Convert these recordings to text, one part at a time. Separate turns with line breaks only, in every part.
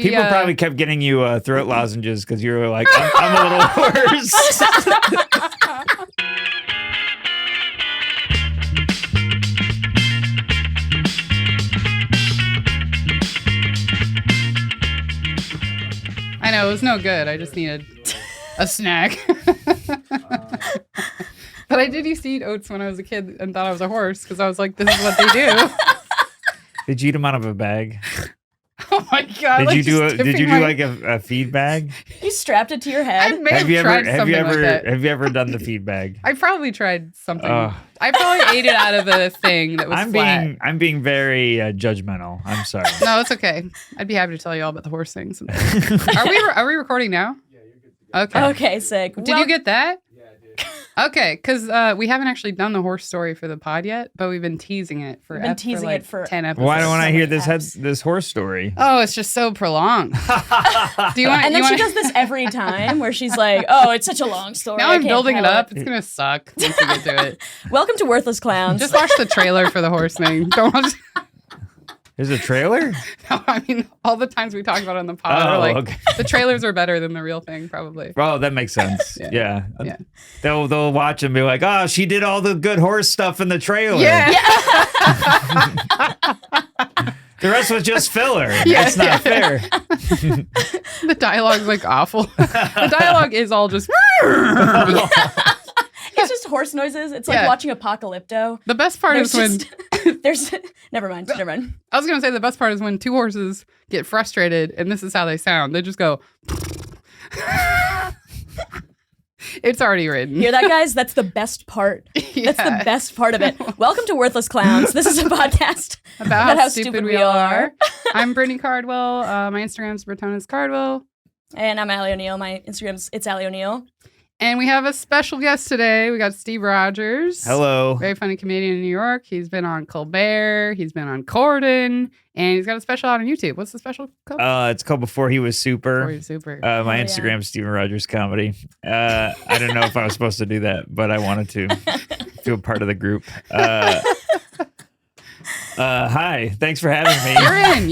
People probably kept getting you throat lozenges because you were like, I'm a little hoarse.
I know, it was no good. I just needed a snack. But I did used to eat oats when I was a kid and thought I was a horse because I was like, this is what they do.
Did you eat them out of a bag?
Oh my God.
Did you do like a feed bag?
You strapped it to your head?
I may have tried something like that.
Have you ever done the feed bag?
I probably tried something. I probably ate it out of a thing that was flat.
I'm being very judgmental. I'm sorry.
No, it's okay. I'd be happy to tell you all about the horse things. Are we recording now? Yeah, you're good to go.
Okay, sick.
Did you get that? Yeah, I did. Okay, because we haven't actually done the horse story for the pod yet, but we've been teasing it for 10 episodes.
Why don't I hear this horse story?
Oh, it's just so prolonged. Do you want?
And then she does this every time, where she's like, "Oh, it's such a long story."
Now I'm building it up. It's gonna suck once we get to it.
Welcome to Worthless Clowns.
Just watch the trailer for the horse thing. Don't watch.
There's a trailer?
No, I mean, all the times we talk about it on the pod, okay. The trailers are better than the real thing, probably.
Oh, that makes sense. Yeah. They'll watch and be like, oh, she did all the good horse stuff in the trailer.
Yeah.
The rest was just filler. That's not fair.
The dialogue's like awful. The dialogue is all just...
It's just horse noises. It's like watching Apocalypto.
The best part is when...
Never mind.
I was going to say the best part is when two horses get frustrated, and this is how they sound. They just go... It's already written.
Hear that, guys? That's the best part. That's the best part of it. Welcome to Worthless Clowns. This is a podcast
about how stupid we all are. I'm Brittany Cardwell. My Instagram's Britona's Cardwell.
And I'm Allie O'Neill. My Instagram's It's Allie O'Neill.
And we have a special guest today. We got Steve Rogers.
Hello.
Very funny comedian in New York. He's been on Colbert. He's been on Corden. And he's got a special out on YouTube. What's the special called?
It's called Before He Was Super.
Before He Was Super.
My Instagram's Steven Rogers Comedy. I don't know if I was supposed to do that, but I wanted to feel part of the group. Hi. Thanks for having me.
You're in.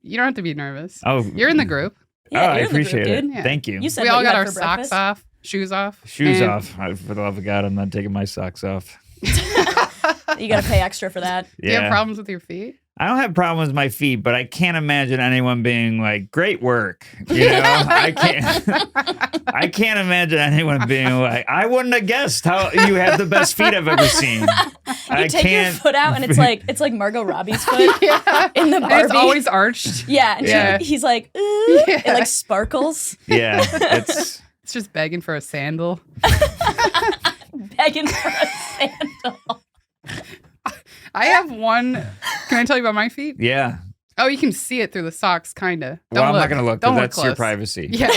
You don't have to be nervous.
Oh,
you're in the group.
Yeah,
I appreciate it.
Yeah.
Thank you.
We all got our socks off. Shoes off.
Shoes off. For the love of God, I'm not taking my socks off.
You got to pay extra for that.
Yeah. Do you have problems with your feet?
I don't have problems with my feet, but I can't imagine anyone being like, great work. You know, I can't imagine anyone being like, I wouldn't have guessed how you have the best feet I've ever seen.
You take your foot out and it's like Margot Robbie's foot in the Barbie.
And it's always arched.
Yeah. And he's like, ooh, it like sparkles.
Yeah. It's
just begging for a sandal.
Begging for a sandal.
I have one. Can I tell you about my feet?
Yeah.
Oh, you can see it through the socks, kind of.
Well, I'm not going to look.
Don't
That's
look
your privacy.
Yeah.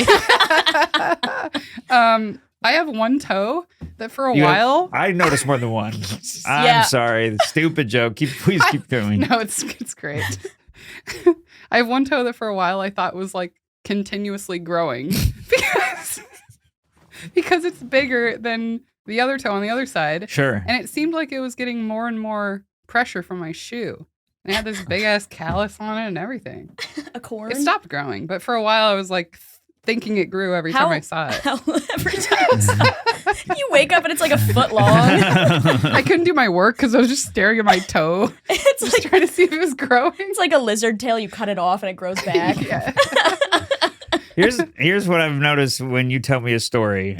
I have one toe that for a while.
I noticed more than one. I'm sorry. The stupid joke. Please keep going.
No, it's great. I have one toe that for a while I thought was like continuously growing because it's bigger than the other toe on the other side.
Sure.
And it seemed like it was getting more and more pressure from my shoe. And it had this big ass callus on it and everything.
A corn?
It stopped growing. But for a while I was like thinking it grew every time I saw it.
Every time you wake up and it's like a foot long.
I couldn't do my work because I was just staring at my toe.
It's
just trying to see if it was growing.
It's like a lizard tail. You cut it off and it grows back.
Yeah.
Here's what I've noticed when you tell me a story.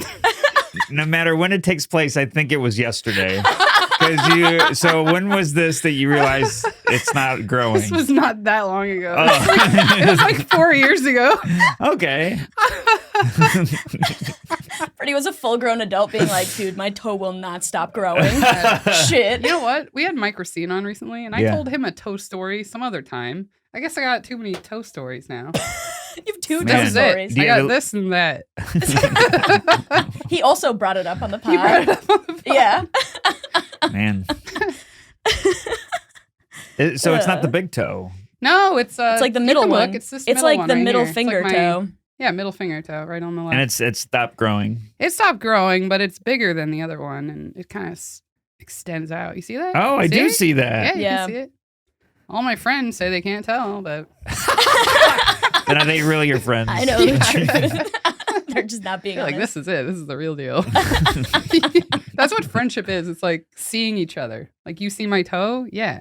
No matter when it takes place, I think it was yesterday. So when was this that you realized it's not growing?
This was not that long ago. It was like 4 years ago.
Okay.
Freddie was a full-grown adult being like, dude, my toe will not stop growing. Shit.
You know what? We had Mike Racine on recently, and I told him a toe story some other time. I guess I got too many toe stories now.
You have two toe stories.
I got this and that.
He also brought it up on the pod.
He brought it up on the pod.
Yeah.
Man. So it's not the big toe.
No, it's
like the middle one.
It's this
it's
middle
like
one
the
right
middle
here.
finger toe.
Yeah, middle finger toe right on the left.
And it stopped growing.
It stopped growing, but it's bigger than the other one, and it kind of extends out. You see that?
Oh, I do see that.
Yeah, you can see it. All my friends say they can't tell, but
then are they really your friends?
I know the truth. They're just not being
like,
honest.
this is it. This is the real deal. That's what friendship is. It's like seeing each other. Like, you see my toe? Yeah.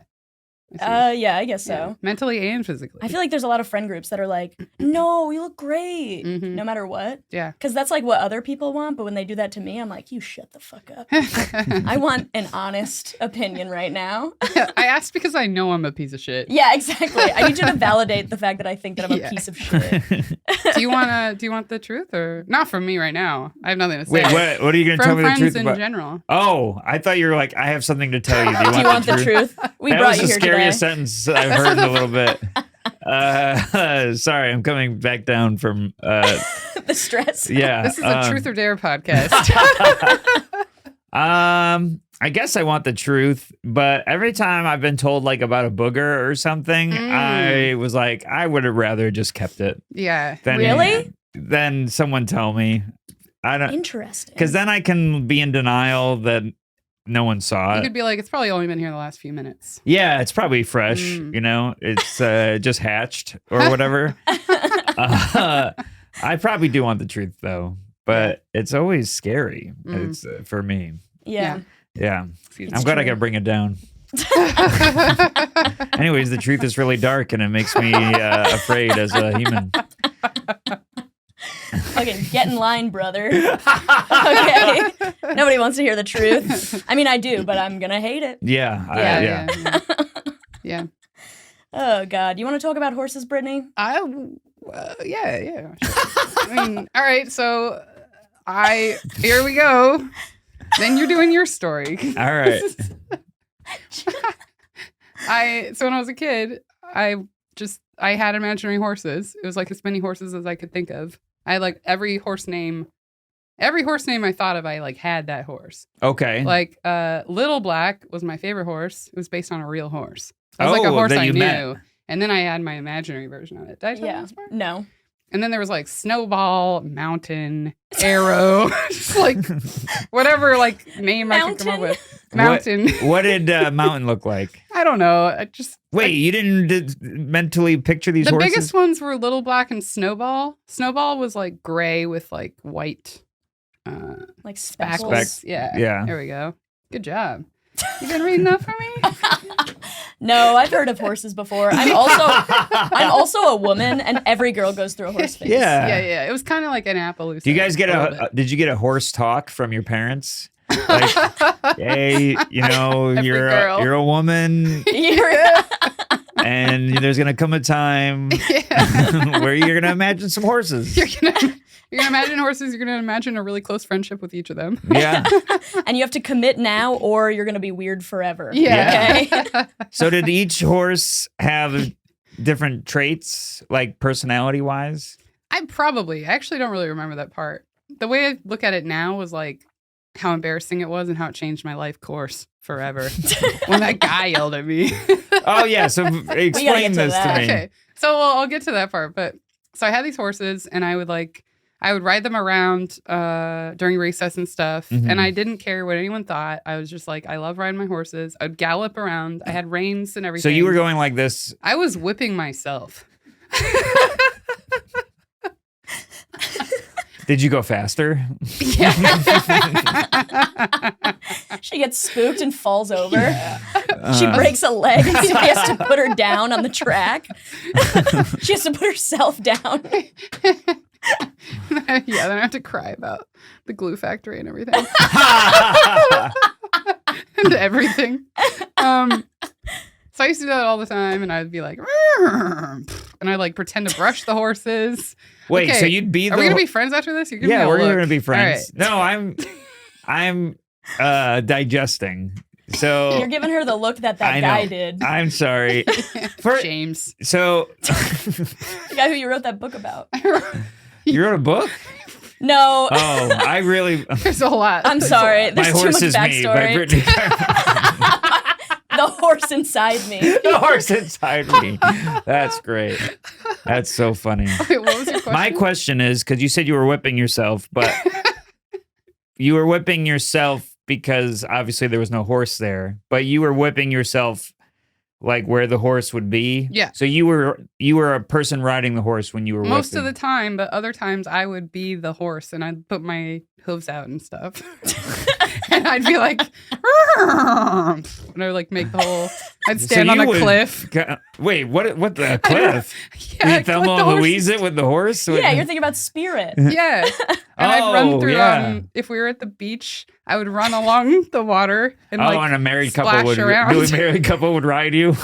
Yeah, I guess so.
Yeah. Mentally and physically.
I feel like there's a lot of friend groups that are like, no, you look great, no matter what.
Yeah.
Because that's like what other people want, but when they do that to me, I'm like, you shut the fuck up. I want an honest opinion right now.
I asked because I know I'm a piece of shit.
Yeah, exactly. I need you to validate the fact that I think that I'm a piece of shit.
Do you want the truth, or not from me right now? I have nothing to say.
Wait, what are you going to tell me the truth
in
about?
general.
Oh, I thought you were like, I have something to tell you.
Do you want the truth? We
that
brought
was
you
the
here
scariest
today.
sentence I've heard in a little bit. Sorry, I'm coming back down from
the stress.
Yeah.
This is a Truth or Dare podcast.
I guess I want the truth, but every time I've been told like about a booger or something, I was like, I would have rather just kept it.
Yeah.
Really?
Than someone tell me. I don't.
Interesting.
Because then I can be in denial that no one saw it.
You could be like, it's probably only been here the last few minutes.
Yeah, it's probably fresh. You know, it's just hatched or whatever. I probably do want the truth though, but it's always scary. It's for me.
Yeah.
Yeah. I'm glad I got to bring it down. Anyways, the truth is really dark and it makes me afraid as a human.
Fucking get in line, brother. Okay. Nobody wants to hear the truth. I mean, I do, but I'm going to hate it.
Yeah.
Yeah.
Oh, God. You want to talk about horses, Brittany?
Yeah. Sure. I mean, all right. So here we go. Then you're doing your story.
All right.
So when I was a kid, I had imaginary horses. It was like as many horses as I could think of. I had like every horse name I thought of, I like had that horse.
Okay.
Like Little Black was my favorite horse. It was based on a real horse. It was like a horse I knew.
Met.
And then I had my imaginary version of it. Did I tell you this part?
No.
And then there was like Snowball, Mountain, Arrow, just like whatever like name I could come up with. Mountain.
What did Mountain look like?
I don't know.
Wait, you didn't mentally picture these horses?
The biggest ones were Little Black and Snowball. Snowball was like gray with like white
like
speckles. Yeah. There we go. Good job. You been reading that for me?
No, I've heard of horses before. I'm also a woman, and every girl goes through a horse phase.
Yeah. It was kind of like an Appaloosa.
Do you guys did you get a horse talk from your parents? Like, hey, you're a woman, and there's gonna come a time where you're gonna imagine some horses.
You're gonna imagine horses. You're gonna imagine a really close friendship with each of them.
Yeah.
And you have to commit now, or you're gonna be weird forever.
Yeah.
Okay.
So did each horse have different traits, like personality-wise?
I actually don't really remember that part. The way I look at it now was like how embarrassing it was and how it changed my life course forever when that guy yelled at me.
Oh yeah, so explain this to me.
Okay, so I'll get to that part. But so I had these horses, and I would ride them around during recess and stuff, and I didn't care what anyone thought. I was just like, I love riding my horses. I'd gallop around. I had reins and everything.
So you were going like this.
I was whipping myself.
Did
you go faster?
Yeah.
She gets spooked and falls over. Yeah. She breaks a leg and somebody has to put her down on the track. She has to put herself down.
Yeah, then I have to cry about the glue factory and everything. And everything. So I used to do that all the time, and I'd be like, and I'd like pretend to brush the horses.
Wait, okay, so you'd be
Are we gonna be friends after this?
Yeah, we're gonna be friends. Right. No, I'm digesting. So
you're giving her the look that guy did.
I'm sorry.
James.
So
the guy who you wrote that book about.
You wrote a book?
No.
Oh, I really.
There's a lot.
I'm sorry. There's
My
too
Horse
much
Is Me by
backstory.
Brittany.
The horse inside me.
The horse inside me. That's great. That's so funny.
Wait, what was your question?
My question is, because you said you were whipping yourself, but you were whipping yourself because obviously there was no horse there, but you were whipping yourself like where the horse would be?
Yeah.
So you were a person riding the horse when you were
Most of
whipping.
the time, but other times I would be the horse and I'd put my hooves out and stuff. And I'd be like, and I would like make the whole, I'd stand on a cliff.
Wait, what the cliff?
Yeah,
you Thelma
with the
and
horse.
Louise it with the horse?
Yeah, you're thinking about Spirit.
Yeah. And I'd run through,
yeah.
if we were at the beach, I would run along the water and like
and a married couple
splash
would
around.
do a married couple would ride you.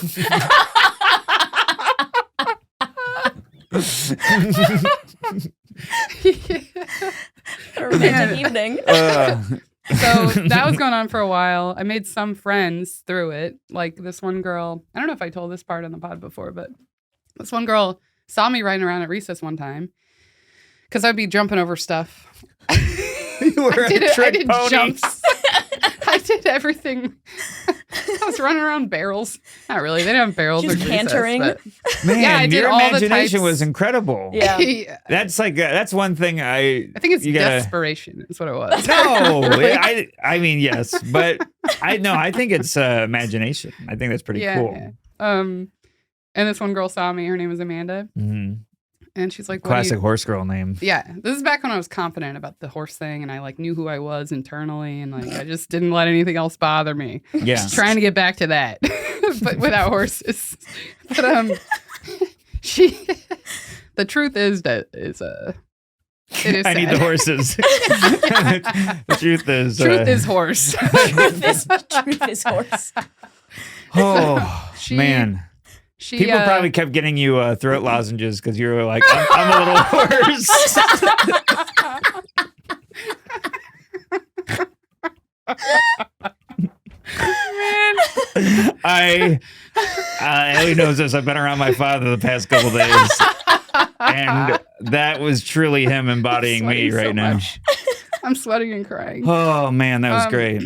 A romantic evening.
So that was going on for a while. I made some friends through it. Like this one girl, I don't know if I told this part on the pod before, but this one girl saw me riding around at recess one time because I'd be jumping over stuff.
You were
I did
pony.
jumps. I did everything. I was running around barrels. Not really. They didn't have barrels.
She was
at recess,
cantering.
but-
Man,
Yeah, I did
your
all the
imagination
types.
was incredible.
Yeah.
Yeah.
That's one thing
I think it's
you gotta-
desperation is what it was.
No,
Really?
I mean yes, but I think it's imagination. I think that's pretty cool.
Yeah. And this one girl saw me. Her name was Amanda.
Mhm.
And she's like, what do
Classic
you...
horse girl name.
Yeah. This is back when I was confident about the horse thing and I like knew who I was internally and like I just didn't let anything else bother me.
Yeah.
Just trying to get back to that. But without horses. But she the truth is that it is
I need
sad.
the horses. The truth is
Truth is horse.
Truth is horse.
oh
She-
man.
She
People probably kept getting you throat lozenges because you were like, I'm a little horse. Ellie knows this. I've been around my father the past couple days, and that was truly him embodying me
sweating
right
so
now.
much. I'm sweating and crying.
Oh man, that was
Um,
great.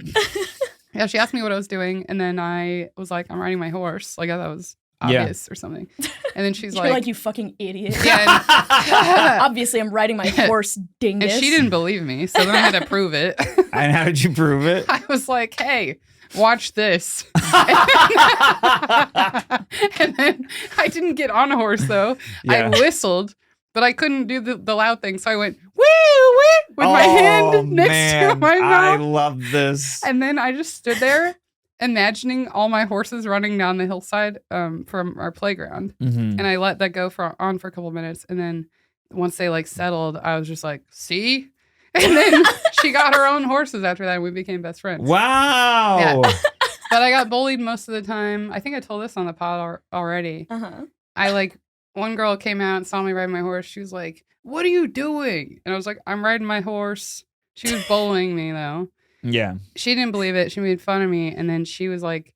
Yeah, she asked me what I was doing, and then I was like, I'm riding my horse. Like I thought that was
Yeah.
obvious or something. And then she's
You're like, you fucking idiot.
yeah,
Obviously, I'm riding my horse, dingus.
and she didn't believe me, so then I had to prove it.
And how did you prove it?
I was like, hey, watch this. And then I didn't get on a horse though.
Yeah.
I whistled, but I couldn't do the loud thing. So I went, wee, wee, with my hand next to my
I
mouth.
love this.
And then I just stood there imagining all my horses running down the hillside from our playground.
Mhm.
And I let that go on for a couple of minutes. And then once they like settled, I was just like, see? And then she got her own horses after that and we became best friends.
Wow.
Yeah. But I got bullied most of the time. I think I told this on the pod already. I like, one girl came out and saw me ride my horse. She was like, what are you doing? And I was like, I'm riding my horse. She was bullying me though.
Yeah.
She didn't believe it. She made fun of me. And then she was like,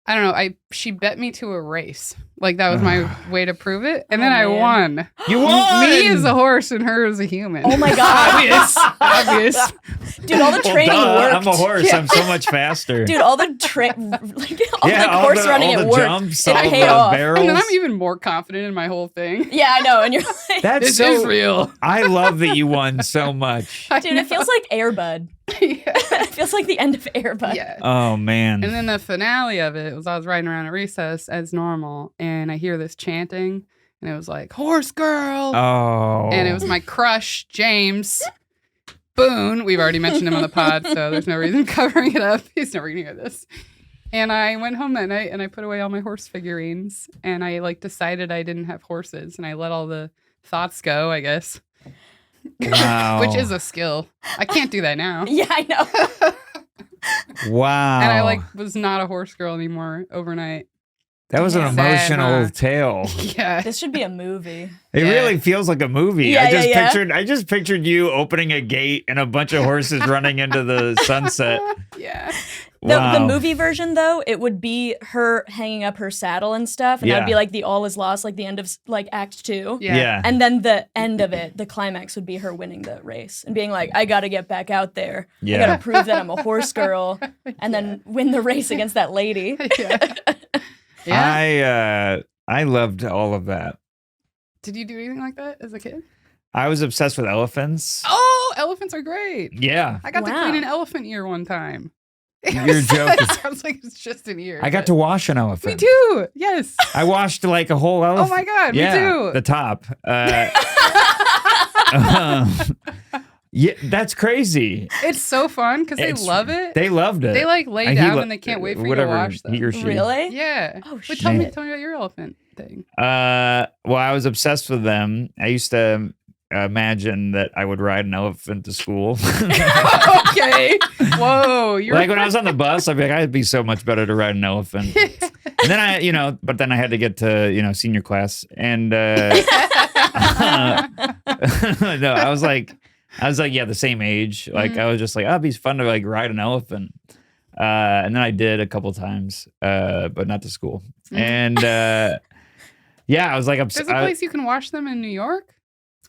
I don't know. She bet me to a race. Like that was my way to prove it. And then I
man.
won.
You won.
Me as a horse and her as a human.
Oh my God.
Obvious.
Dude, all the
Well,
training
duh,
worked.
I'm a horse.
Yeah.
I'm so much faster.
Dude, all the horse running
all
at
the
work.
jumps,
It
all
paid
the
off.
barrels.
And then I'm even more confident in my whole thing.
Yeah, I know. And you're like,
That's
This
so
is real.
I love that you won so much.
dude, it feels like Air Bud.
Yeah.
It feels like the end of Air Bud.
Yeah.
Oh man.
And then the finale of it was I was riding around at recess as normal, and I hear this chanting, and it was like, horse girl.
Oh.
And it was my crush, James Boone. We've already mentioned him on the pod, so there's no reason covering it up. He's never going to hear this. And I went home that night, and I put away all my horse figurines, and I like decided I didn't have horses, and I let all the thoughts go, I guess.
Wow.
Which is a skill. I can't do that now.
Yeah, I know.
Wow.
And I like was not a horse girl anymore overnight.
that was an
Sad,
emotional
huh?
tale.
Yeah.
This should be a movie.
It
Yeah.
really feels like a movie.
Yeah,
I just pictured you opening a gate and a bunch of horses running into the sunset.
Yeah.
The
Wow.
movie version, though, it would be her hanging up her saddle and stuff, and
Yeah.
that'd be like the all is lost, like the end of like Act 2.
Yeah.
And then the end of it, the climax would be her winning the race and being like, I gotta get back out there.
Yeah.
I gotta prove that I'm a horse girl and then win the race against that lady.
Yeah. Yeah.
I loved all of that.
Did you do anything like that as a kid?
I was obsessed with elephants.
Oh, elephants are great.
Yeah.
I got to
Wow.
clean an elephant ear one time.
Your joke
It
is.
sounds like it's just an ear.
I got to wash an elephant.
Me too. Yes.
I washed like a whole elephant.
Oh my God.
Yeah,
Me too.
the top. Yeah, that's crazy.
It's so fun because they
It's-
love it.
They loved it.
They like lay
He
down
lo-
and they can't wait for you to
whatever
wash them.
he or she.
Really?
Yeah.
Oh,
But
shit.
tell me about your elephant thing.
Well, I was obsessed with them. I used to imagine that I would ride an elephant to school.
Okay. Whoa. You're
Like when I was on the bus, I'd be like, I'd be so much better to ride an elephant. And then but then I had to get to, senior class. And no, I was like, yeah, the same age. Like I was just like, oh, it'd be fun to like ride an elephant. And then I did a couple times, but not to school. And yeah, I was like,
There's a place you can wash them in New York.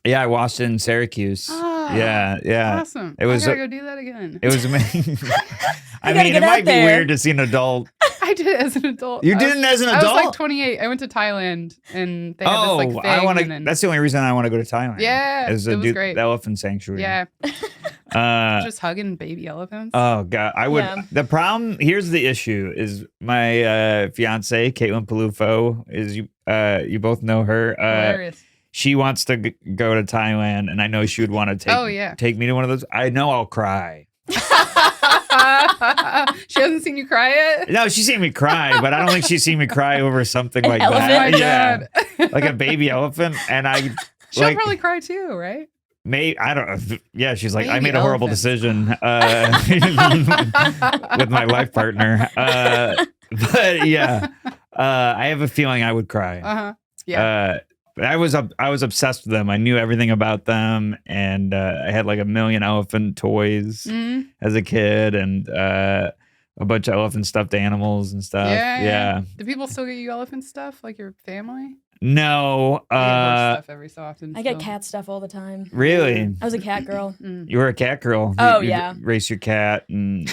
yeah, I watched it in Syracuse.
Oh,
Yeah.
awesome.
It was
I gotta go do that again.
It was amazing. I
gotta
mean,
get
it
out
might be
there.
weird to see an adult.
I did it as an adult.
You
I
did
was-
it as an
I was like
adult?
28. I went to Thailand and they had
Oh,
this like thing.
I want
and
to.
then-
That's the only reason I want to go to Thailand.
Yeah,
is to
it was
do
great.
the elephant sanctuary.
yeah,
Uh,
just hugging baby elephants.
oh God, I would.
Yeah.
The problem here's the issue: is my fiance Caitlin Palufo is you. You both know her.
Hilarious.
She wants to go to Thailand, and I know she would want to take.
Oh, yeah.
take me to one of those. I know I'll cry.
She hasn't seen you cry yet.
No, she's seen me cry, but I don't think she's seen me cry over something like
elephant?
that.
Oh my
Yeah,
God.
like a baby elephant, and I.
She'll
like,
probably cry too, right?
I don't know. Yeah, she's like, I
Baby
made a horrible
elephant.
decision with my life partner. But yeah, I have a feeling I would cry.
Yeah.
I was obsessed with them. I knew everything about them, and I had like 1 million elephant toys
Mhm.
as a kid, and a bunch of elephant stuffed animals and stuff. Yeah.
Do people still get you elephant stuff like your family?
No.
I get horse stuff every so often.
I get
still.
cat stuff all the time.
Really?
I was a cat girl.
Mm.
You were a cat girl.
Oh,
You'd
yeah.
race your cat and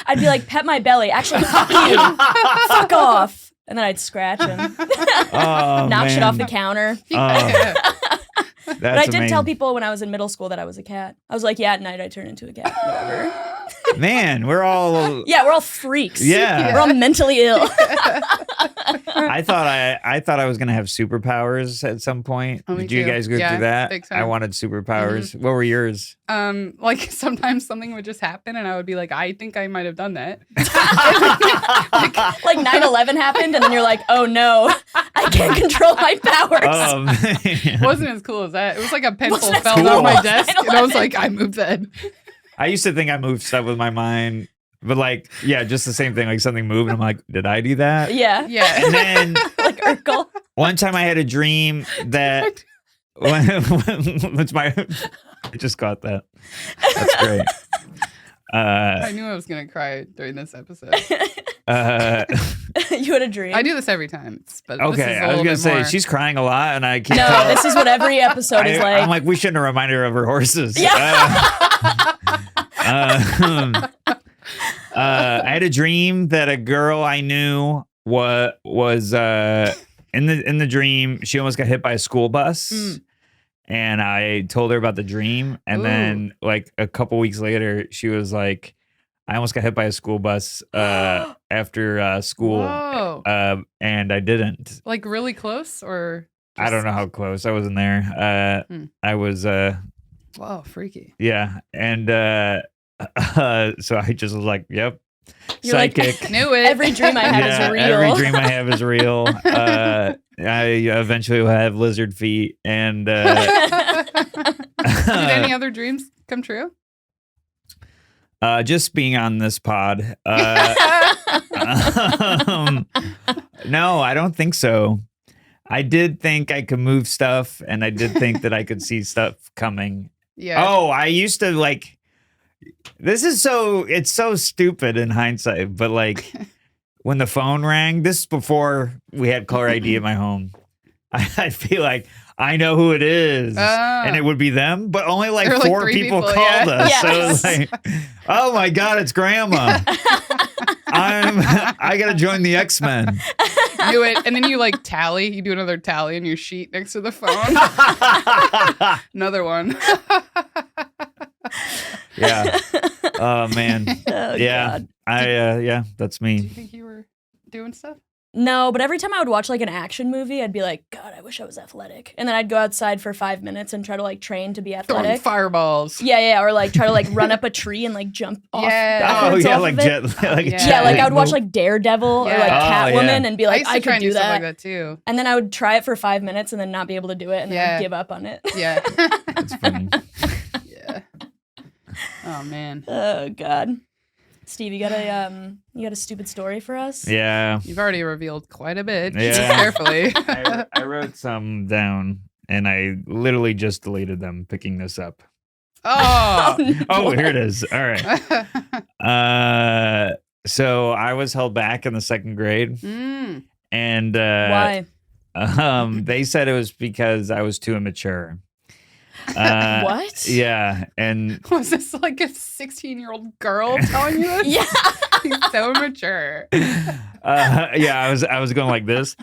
I'd be like, pet my belly. Actually, fuck you. Fuck off. And then I'd scratch him.
Oh,
Knock shit
man.
off the counter.
Yeah.
But
That's
I did tell
amazing.
people when I was in middle school that I was a cat. I was like, yeah, at night I turn into a cat. Whatever.
Man, we're all.
Yeah, we're all freaks.
Yeah.
We're all mentally ill.
I thought I was gonna have superpowers at some point.
Oh, me
Did you
too.
guys go
Yeah,
through that?
big time.
I wanted superpowers. What were yours?
Like sometimes something would just happen and I would be like, I think I might have done that.
Like 9/11 happened, and then you're like, oh no, I can't control my powers.
Oh man.
It wasn't as cool as that. It was like a pencil
Wasn't as
fell
cool.
off my
as
desk and I was
9/11.
like, I moved that.
I used to think I moved stuff with my mind, but like, yeah, just the same thing. Like something moved, and I'm like, did I do that?
Yeah,
Yeah.
And then
like Urkel.
one time I had a dream that it's my. I just got that. That's great.
I knew I was going to cry during this episode.
You had a dream.
I do this every time. But this is
Okay,
a
I was
little
gonna
bit
say
more.
she's crying a lot, and I can't
No,
tell.
this is what every episode is like.
I'm like, we shouldn't have reminded her of her horses. I had a dream that a girl I knew was in the dream. She almost got hit by a school bus, and I told her about the dream. And then, like a couple weeks later, she was like, "I almost got hit by a school bus after school,
Whoa.
and I didn't."
Like really close or?
I don't know how close. I wasn't there. I was.
Wow, freaky.
Yeah, and so I just was like, "Yep,
You're like,
psychic."
Knew it.
Every dream I have is real.
Every dream I have is real. I eventually will have lizard feet, and
Did any other dreams come true?
just being on this pod. No, I don't think so. I did think I could move stuff, and I did think that I could see stuff coming.
Yeah.
Oh, I used to like. It's so stupid in hindsight, but like when the phone rang, this is before we had caller ID at my home. I feel like I know who it is, and it would be them, but only like
There were, like,
4
3
people
people,
called
yeah.
us.
Yes.
So it was like, oh my God, it's Grandma. I gotta join the X-Men.
Knew it. And then you like tally. You do another tally in your sheet next to the phone. Another one.
Yeah. Oh man.
Oh,
Yeah.
God.
That's
Do you
me.
think you were doing stuff?
No, but every time I would watch like an action movie, I'd be like, God, I wish I was athletic. And then I'd go outside for 5 minutes and try to like train to be
Throwing
athletic.
fireballs.
Yeah, or like try to like run up a tree and like jump off.
Yeah.
Oh
backwards
yeah,
off
like
of it.
jet, like a
Yeah.
jet
Yeah, like I would
move.
watch like Daredevil or like
Yeah.
Oh,
Catwoman
yeah.
and be like,
used to
I
try
could
and
do
stuff
that.
like that too.
And then I would try it for 5 minutes and then not be able to do it and then
Yeah.
I'd give up on it.
Yeah.
That's funny.
Yeah. Oh man.
Oh God. Steve, you got a stupid story for us?
Yeah.
You've already revealed quite a bit.
Yeah.
Just carefully.
I wrote some down and I literally just deleted them picking this up.
Oh.
Oh, here it is. All right. So I was held back in the second grade
Mm.
and
Why?
they said it was because I was too immature.
What?
Yeah, and
Was this like a 16-year-old girl telling you this?
Yeah.
He's so mature.
yeah, I was going like this.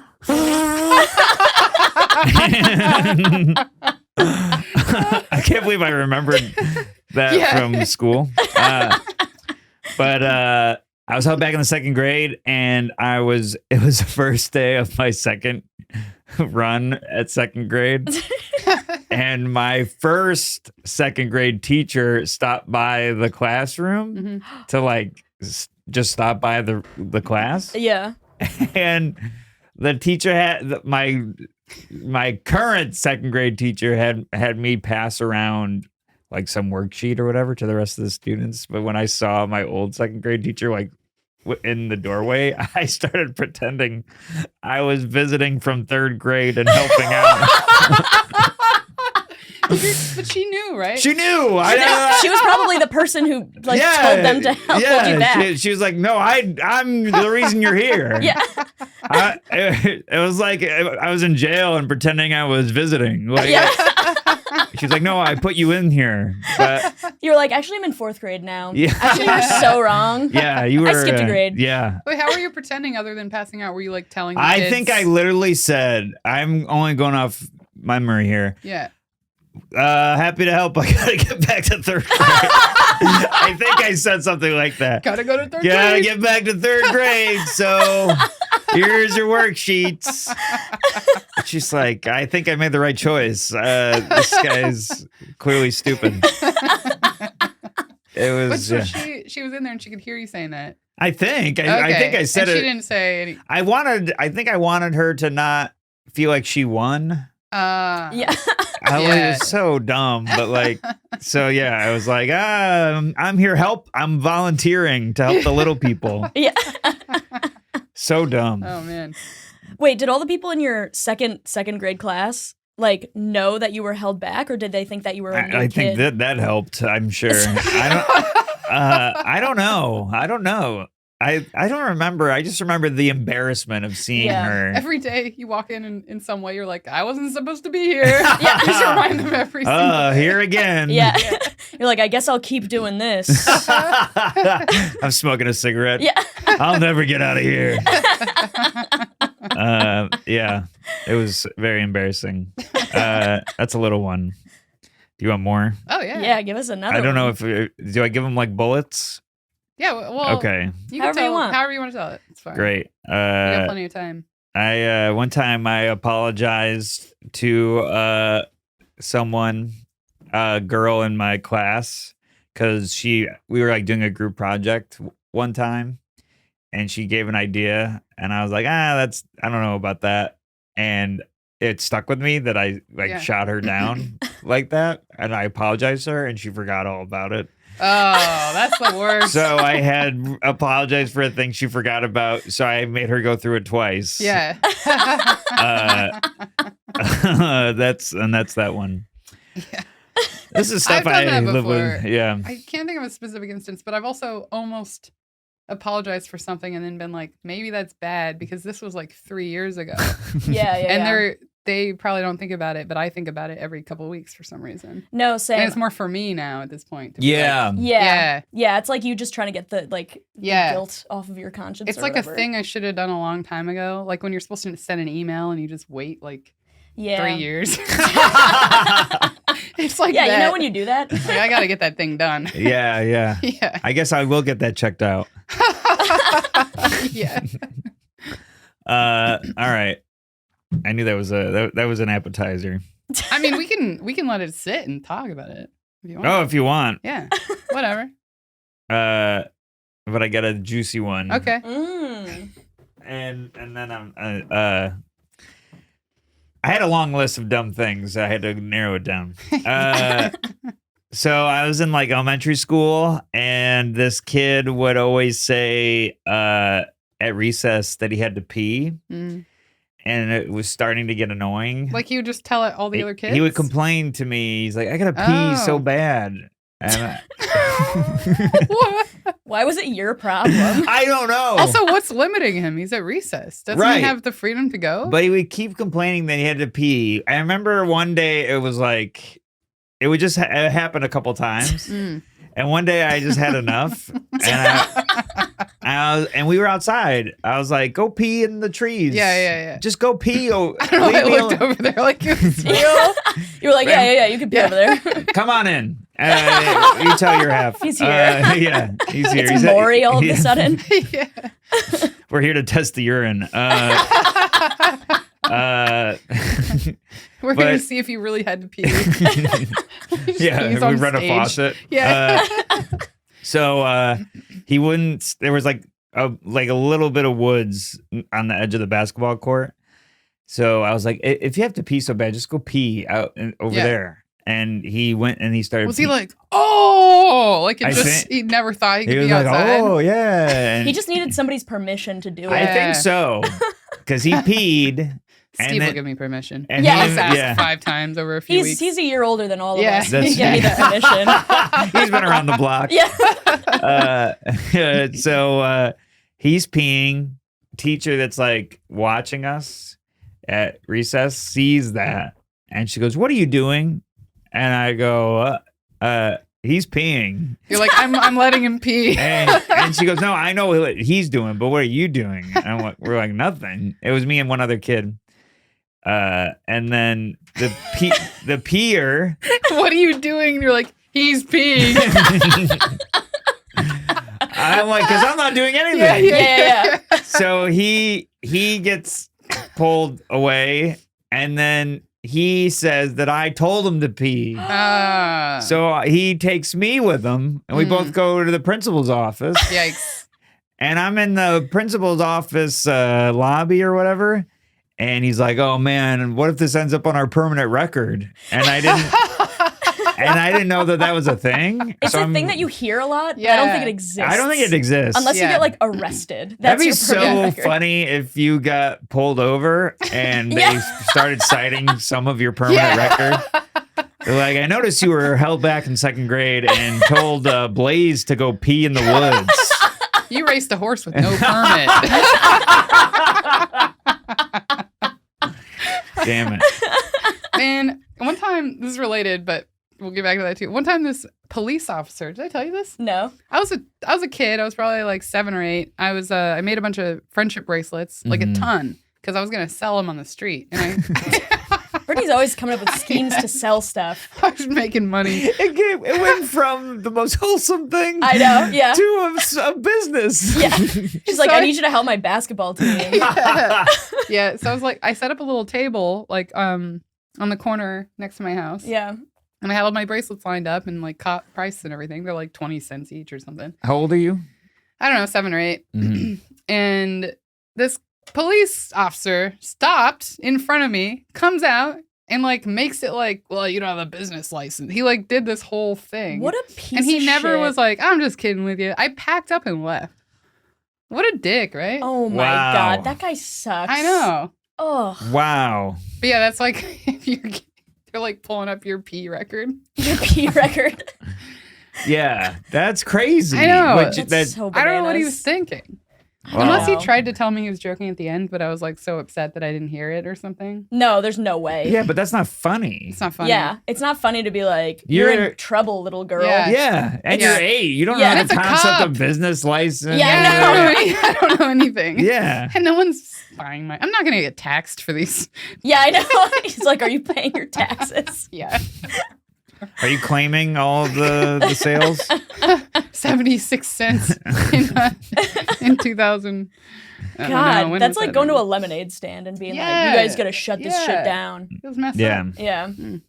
I can't believe I remembered that
Yeah.
from school. But I was held back in the second grade, and it was the first day of my second run at second grade. And my first second grade teacher stopped by the classroom
Mhm.
to like just stop by the class.
Yeah.
And the teacher had my current second grade teacher had me pass around like some worksheet or whatever to the rest of the students. But when I saw my old second grade teacher like in the doorway, I started pretending I was visiting from third grade and helping out.
But she knew, right?
She knew.
She was probably the person who like told them to hold you back.
She was like, "No, I'm the reason you're here."
Yeah.
It was like I was in jail and pretending I was visiting. Like,
Yeah.
she's like, "No, I put you in here." But
You were like, actually, I'm in 4th grade now.
Yeah.
Actually, you're so wrong.
yeah, you were.
I skipped a grade.
Yeah.
Wait, how were you pretending other than passing out? Were you like telling the
I
kids?
think I literally said, I'm only going off memory here.
Yeah.
Happy to help. I gotta get back to third grade. I think I said something like that.
Gotta go to third
Gotta
grade.
get back to third grade. So here's your worksheets. She's like, I think I made the right choice. This guy's clearly stupid. It
But
was.
so she was in there and she could hear you saying that.
I think.
Okay.
I think I said
and
it.
She didn't say any.
I think I wanted her to not feel like she won.
Yeah.
I was so dumb, but like, so yeah, I was like, I'm here I'm volunteering to help the little people.
Yeah.
So dumb.
Oh man.
Wait, did all the people in your second grade class like know that you were held back, or did they think that you were a new
I think
kid?
that helped. I'm sure. I don't know. I don't remember. I just remember the embarrassment of seeing
Yeah.
her.
Every day you walk in some way, you're like, I wasn't supposed to be here.
Yeah.
Just remind them every single
Oh,
day.
here again.
Yeah. You're like, I guess I'll keep doing this.
I'm smoking a cigarette.
Yeah.
I'll never get out of here. Yeah, it was very embarrassing. That's a little one. Do you want more?
Oh yeah.
Yeah, give us another
I don't know
one.
if do I give them like bullets?
Yeah. Well.
Okay,
You can
However you
tell
want.
however you want to tell it. It's fine.
great.
We got plenty of time.
I one time I apologized to someone, a girl in my class, because we were like doing a group project one time, and she gave an idea, and I was like, I don't know about that, and it stuck with me that I
Yeah.
shot her down like that, and I apologized to her, and she forgot all about it.
Oh, that's the worst.
So I had apologized for a thing she forgot about, so I made her go through it twice.
Yeah.
That's that one.
Yeah.
This is stuff
I've done
I
that
live with.
before.
Yeah.
I can't think of a specific instance, but I've also almost apologized for something and then been like, maybe that's bad because this was like 3 years ago.
Yeah.
And they probably don't think about it, but I think about it every couple of weeks for some reason.
No,
And
same.
it's more for me now at this point. to be
Yeah.
like,
Yeah.
Yeah.
Yeah, it's like you just trying to get the the
Yeah.
guilt off of your conscience.
It's
or
like
whatever.
a thing I should have done a long time ago. Like when you're supposed to send an email and you just wait like
Yeah.
3 years. It's like
Yeah, you
that.
know when you do that?
Like, I got to get that thing done.
Yeah, yeah.
Yeah.
I guess I will get that checked out.
Yeah.
All right. I knew that was an appetizer.
I mean, we can let it sit and talk about it if you want.
Oh, if you want.
Yeah. Whatever.
But I got a juicy one.
Okay.
And then I had a long list of dumb things. I had to narrow it down. So I was in like elementary school, and this kid would always say at recess that he had to pee, and it was starting to get annoying.
Like you just tell all the other kids?
He would complain to me. He's like, I gotta pee so bad. And
What?
Why was it your problem?
I don't know.
Also, what's limiting him? He's at recess. Doesn't
Right.
he have the freedom to go?
But he would keep complaining that he had to pee. I remember one day it was like, it would just happen a couple times. And one day I just had enough. And we were outside. I was like, go pee in the trees.
Yeah.
Just go pee. Oh,
I don't know. I looked over there like it was real.
You were like, yeah, you can pee over there.
Come on in. You tell your half.
He's here.
Yeah, he's here.
It's Maury all of a sudden.
Yeah.
We're here to test the urine.
We're here to see if you really had to pee.
Yeah,
He's
we
on
run a
stage.
faucet.
Yeah.
So he wouldn't. There was like a little bit of woods on the edge of the basketball court. So I was like, if you have to pee so bad, just go pee out over there. And he went and he started.
Was he like, oh, like it just? He never thought he could
was
be outside.
Oh yeah. And
He just needed somebody's permission to do it.
I think so, because he peed.
Steve will give me permission.
And
Yeah.
He's asked 5 times over a few weeks.
He's a year older than all of
Yeah.
us. He gave me that permission.
He's been around the block.
Yeah.
So he's peeing. Teacher that's like watching us at recess sees that, and she goes, "What are you doing?" And I go, "He's peeing."
You're like, I'm letting him pee.
And she goes, "No, I know what he's doing, but what are you doing?" And we're like, "Nothing." It was me and one other kid. And then the peer.
What are you doing? And you're like, he's peeing.
I'm like, because I'm not doing anything.
Yeah.
So he gets pulled away, and then he says that I told him to pee. So he takes me with him, and we both go to the principal's office.
Yikes.
And I'm in the principal's office lobby or whatever. And he's like, "Oh man, what if this ends up on our permanent record?" And I didn't know that was a thing.
It's
so
a thing that you hear a lot.
Yeah.
I don't think it exists.
I don't think it exists.
Unless you get like arrested. That's
That'd be
your
so
permanent record.
funny if you got pulled over and they started citing some of your permanent record. They're like, "I noticed you were held back in 2nd grade and told Blaze to go pee in the woods."
You raced a horse with no permit.
Damn it.
Man, one time, this is related, but we'll get back to that too. One time, this police officer, did I tell you this?
No.
I was a kid. I was probably like 7 or 8. I made a bunch of friendship bracelets, like a ton, because I was gonna sell them on the street. And
Brittany's always coming up with schemes to sell stuff.
I was making money.
It went from the most wholesome thing
I know, yeah.
to a business.
Yeah. She's like, I need you to help my basketball team.
Yeah. So I was like, I set up a little table like on the corner next to my house.
Yeah.
And I had all my bracelets lined up and like price and everything. They're like 20 cents each or something.
How old are you?
I don't know, 7 or 8. And this police officer stopped in front of me, comes out, and like makes it like, well, you don't have a business license. He like did this whole thing.
What a piece
And he
of
never
shit.
was like, I'm just kidding with you. I packed up and left. What a dick, right?
Oh my
Wow.
God. That guy sucks.
I know.
Oh.
Wow.
But yeah, that's like if they're like pulling up your pee record.
Your P record.
Yeah, that's crazy.
I know.
That's so
I don't know what he
bananas.
was thinking.
Wow.
Unless he tried to tell me he was joking at the end, but I was like so upset that I didn't hear it or something.
No, there's no way.
Yeah, but that's not funny.
It's not funny.
Yeah, it's not funny to be like, you're
You're-
in trouble, little girl.
Yeah.
Yeah, and
Yeah.
you're 8. You don't
Yeah,
know
it's
the
a
concept
cop.
of business license.
Yeah,
I don't know anything.
Yeah.
And no one's buying my. I'm not gonna get taxed for these.
Yeah, I know. He's like, are you paying your taxes?
Yeah.
Are you claiming all of the sales?
76 cents in 2000. I don't know,
God,
when
that's
was
like
that
going to
now?
a lemonade stand and being like,
Yeah.
"You guys gotta shut this shit
Yeah.
down."
It was messed
Yeah.
up.
Yeah,
Mm.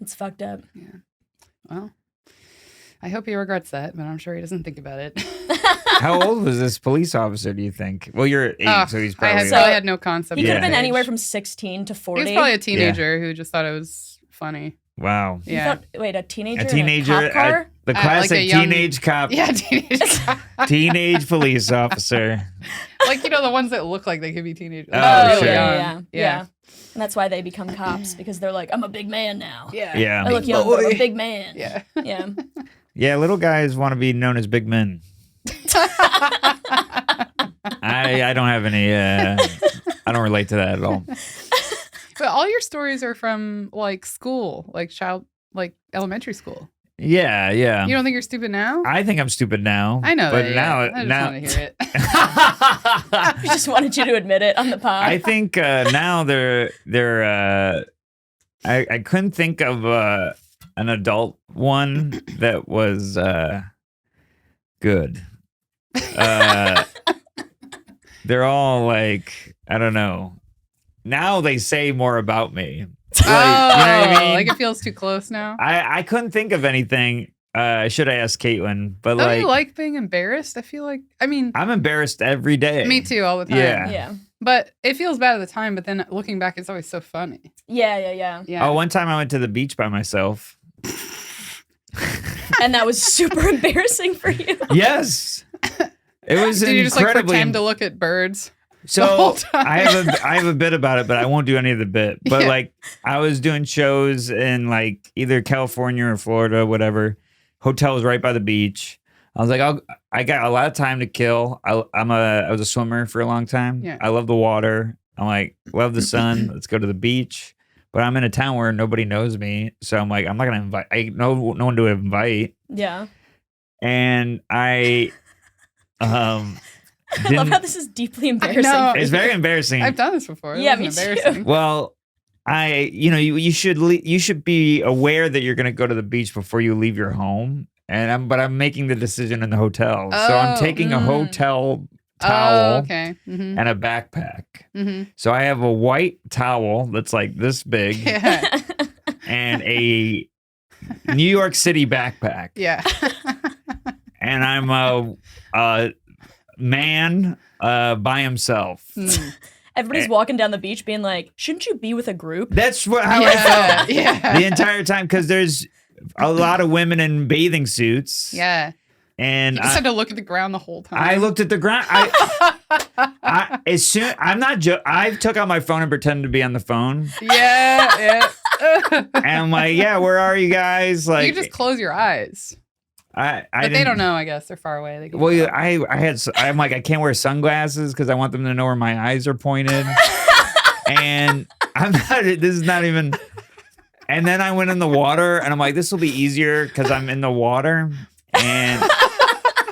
it's fucked up.
Well, I hope he regrets that, but I'm sure he doesn't think about it.
How old was this police officer, do you think? Well, you're 8,
Oh,
so he's
I
probably...
So-
had no concept.
He could
Yeah.
have been
of
anywhere
age.
from 16 to
He
40.
was probably a teenager who just thought it was funny.
Wow.
You
Yeah.
thought- wait, a teenager?
A teenager,
In a cop car?
the
Like
classic
a young-
teenage cop,
Yeah, teenage.
teenage police officer.
Like, the ones that look like they could be teenagers.
Oh,
Oh,
sure.
yeah. And that's why they become cops, because they're like, I'm a big man now.
Yeah.
Yeah.
I look young, but I'm a big man.
Yeah.
Yeah.
Yeah, little guys want to be known as big men. I don't have any, I don't relate to that at all.
But all your stories are from like school, like elementary school.
Yeah, yeah.
You don't think you're stupid now?
I think I'm stupid now.
I know
but
that.
now,
I just
now,
want to hear it.
I just wanted you to admit it on the pod.
I think now I couldn't think of an adult one that was good. They're all like, I don't know. Now they say more about me. Like,
Oh,
you know what I mean?
like it feels too close now.
I couldn't think of anything. Should I ask Caitlin? But
Don't
like,
you like being embarrassed? I feel like,
I'm embarrassed every day.
me too, all the time.
Yeah.
yeah.
But it feels bad at the time, but then looking back, it's always so funny.
Yeah.
Yeah.
Oh, one time I went to the beach by myself.
And that was super embarrassing for you.
Yes. It was
Did you just like
incredibly
pretend to look at birds? the
So
whole time?
I have a bit about it, but I won't do any of the bit. But
Yeah.
like I was doing shows in like either California or Florida, whatever. Hotels right by the beach. I was like, I got a lot of time to kill. I was a swimmer for a long time.
Yeah.
I love the water. I'm like, love the sun. Let's go to the beach. But I'm in a town where nobody knows me, so I'm like, I'm not gonna invite. No one to invite.
Yeah.
And I
I love
didn't-
how this is deeply embarrassing.
know.
for
it's
you.
very embarrassing.
I've done this before. It
Yeah,
wasn't
me too.
embarrassing.
Well, you should be aware that you're going to go to the beach before you leave your home, but I'm making the decision in the hotel, so I'm
Oh.
taking a hotel
Oh,
towel
okay. Mm-hmm.
and a backpack.
Mm-hmm.
So I have a white towel that's like this big
Yeah.
and a New York City backpack,
Yeah.
and I'm a man by himself.
Mm.
Everybody's walking down the beach being like, shouldn't you be with a group?
That's how I felt
Yeah.
the entire time, because there's a lot of women in bathing suits.
Yeah.
And
You just had to look at the ground the whole time.
I looked at the ground. I took out my phone and pretended to be on the phone.
Yeah.
And I'm like, yeah, where are you guys? Like,
you just close your eyes.
but
But they don't know, I guess. They're far away. They can
Well, yeah, I'm like, I can't wear sunglasses because I want them to know where my eyes are pointed. And this is not even. And then I went in the water and I'm like, this will be easier because I'm in the water.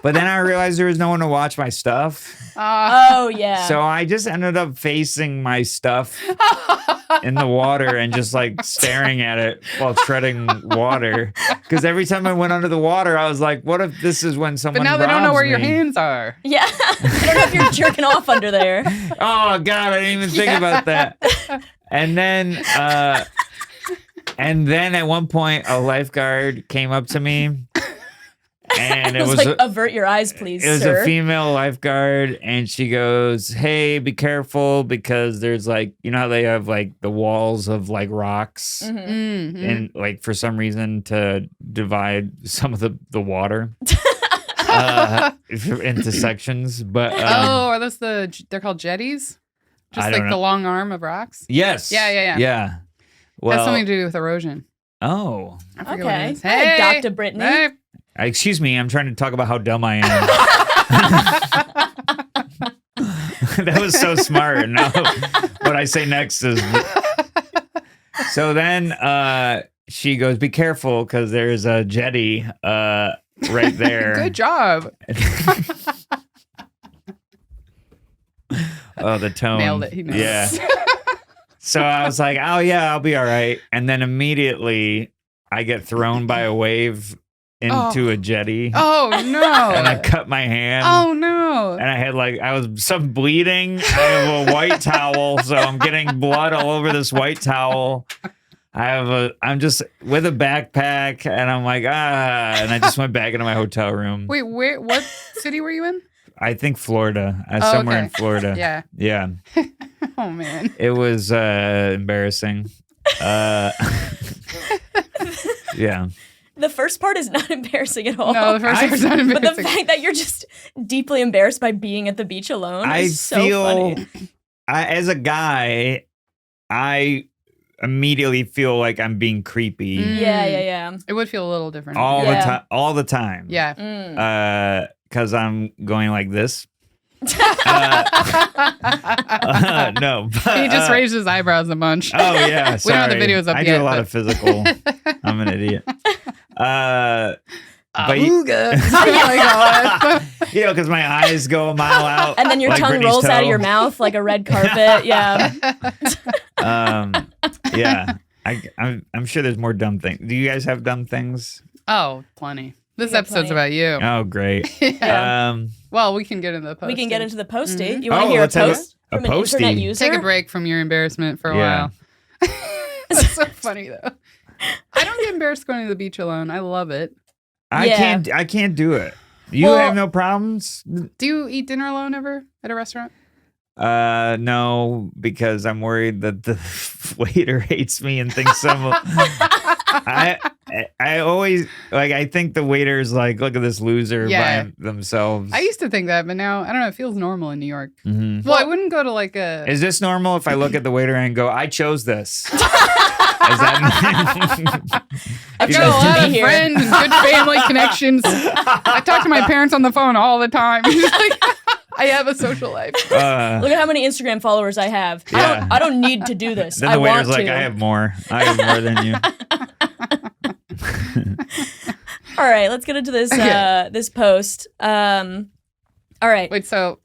But then I realized there was no one to watch my stuff.
Oh, yeah.
So I just ended up facing my stuff in the water and just like staring at it while treading water. Because every time I went under the water, I was like, what if this is when someone
But now they don't know
robs
where your
me?
hands are.
Yeah. I don't know if you're jerking off under there.
Oh God, I didn't even think about that. And then at one point a lifeguard came up to me. And
It was like, avert your eyes, please,
it was
sir.
a female lifeguard, and she goes, "Hey, be careful because there's like, you know how they have like the walls of like rocks,
Mhm.
Mhm.
and like for some reason to divide some of the water into sections." But
Oh, are those they're called jetties? Just
I
like
don't
the
know.
long arm of rocks?
yes,
Yeah.
yeah. Well,
Has something to do with erosion.
Oh,
I forget what it
Okay.
is.
Hey, Dr. Brittany.
Hey.
excuse me, I'm trying to talk about how dumb I am. That was so smart. No, what I say next is. So then she goes, "Be careful because there's a jetty right there."
Good job.
Oh, the tone.
Nailed it. He knows.
Yeah. So I was like, "Oh yeah, I'll be all right." And then immediately I get thrown by a wave into a jetty.
Oh no!
And I cut my hand.
Oh no!
And I had I was some bleeding. I have a white towel, so I'm getting blood all over this white towel. I'm just with a backpack, and I'm like, and I just went back into my hotel room.
Wait, what city were you in?
I think Florida, somewhere in Florida.
Yeah.
Yeah.
Oh man.
It was embarrassing. Yeah.
The first part is not embarrassing at all.
No, the first part's not embarrassing.
But the fact that you're just deeply embarrassed by being at the beach alone is so funny.
As a guy, I immediately feel like I'm being creepy.
Yeah.
It would feel a little different.
All the time.
Yeah.
Because I'm going like this. No. But,
he just raised his eyebrows a bunch.
Oh, yeah. Sorry.
We don't have the videos up
I
yet.
do a lot of physical. I'm an idiot. But because my eyes go a mile out.
And then your tongue
Brittany's
rolls
toe.
out of your mouth like a red carpet. Yeah.
Yeah. I'm sure there's more dumb things. Do you guys have dumb things?
Oh, plenty. This
Yeah,
episode's
plenty.
about you.
Oh, great.
Yeah.
Well, we can get into the post.
We can get into the posty.
Mhm.
You want to hear a
let's have
post
a
from an
posty.
internet user?
Take a break from your embarrassment for a
Yeah.
while. It's so funny though. I don't get embarrassed going to the beach alone. I love it.
I can't do it. You
Well-
have no problems?
Do you eat dinner alone ever at a restaurant?
No, because I'm worried that the waiter hates me and thinks I always I think the waiter's like, look at this loser
Yeah.
by themselves.
I used to think that, but now I don't know. It feels normal in New York.
Mhm.
Well, I wouldn't go to like a.
Is this normal if I look at the waiter and go, I chose this? Is that
I've
You
got a
guys
lot
do
of
be here.
friends and good family connections. I talk to my parents on the phone all the time. I have a social life.
Look at how many Instagram followers I have.
Yeah.
I don't need to do this.
Then
I
the waiter's
want
like,
to.
I have more than you.
All right, let's get into this this post. All right.
Wait, so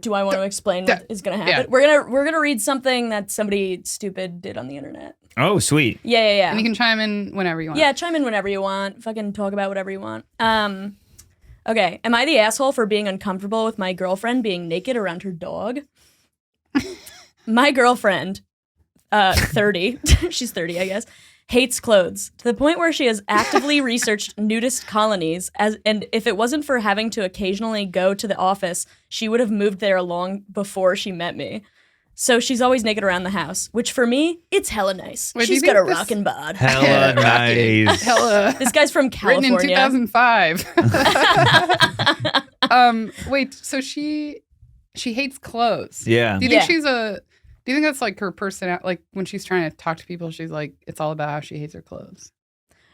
Do I want to explain what is going to happen?
Yeah.
We're gonna read something that somebody stupid did on the internet.
Oh, sweet.
Yeah.
and you can chime in whenever you want.
Yeah, chime in whenever you want. Fucking talk about whatever you want. Okay. Am I the asshole for being uncomfortable with my girlfriend being naked around her dog? My girlfriend, 30, she's 30, I guess, hates clothes to the point where she has actively researched nudist colonies, and if it wasn't for having to occasionally go to the office, she would have moved there long before she met me. So she's always naked around the house, which for me, it's hella nice.
Wait, do you
She's got
think
a
this-
rockin' bod.
Hella nice.
Hella.
This guy's from
Written in
California.
2005. Wait, so she hates clothes.
Yeah.
Do you think
Yeah.
do you think that's like her personality? Like when she's trying to talk to people, she's like, it's all about how she hates her clothes.